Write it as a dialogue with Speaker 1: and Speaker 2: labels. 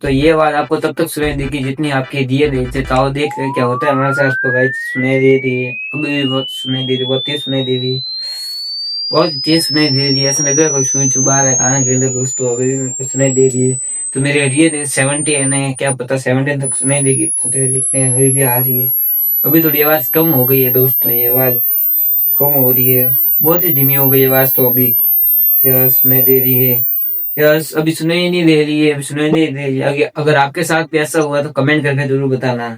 Speaker 1: तो ये आवाज आपको तब तक सुनाई देगी जितनी आपकी दिए देते तो देख रहे क्या होता है हमारे साथ। तो गाइस सुनाई दे रही है, अभी भी बहुत सुनाई दे रही है, बहुत तेज सुनाई दे रही है, बहुत तेज सुनाई दे रही है। ऐसा लग रहा है कोई सुई चुभा रहा है कान के अंदर दोस्तों, अभी भी मेरे को सुनाई दे रही है। तो मेरे हटिए 70 है ना, क्या पता 70 तक सुनाई देगी। तो देखते हैं, अभी भी आ रही है। अभी थोड़ी आवाज कम हो गई है दोस्तों, ये आवाज कम हो रही है, बहुत ही धीमी हो गई है आवाज। तो अभी यह सुनाई दे रही है, यस अभी सुनाई नहीं दे रही है, अभी सुनाई नहीं दे रही है। अगर आपके साथ भी ऐसा हुआ तो कमेंट करके जरूर बताना।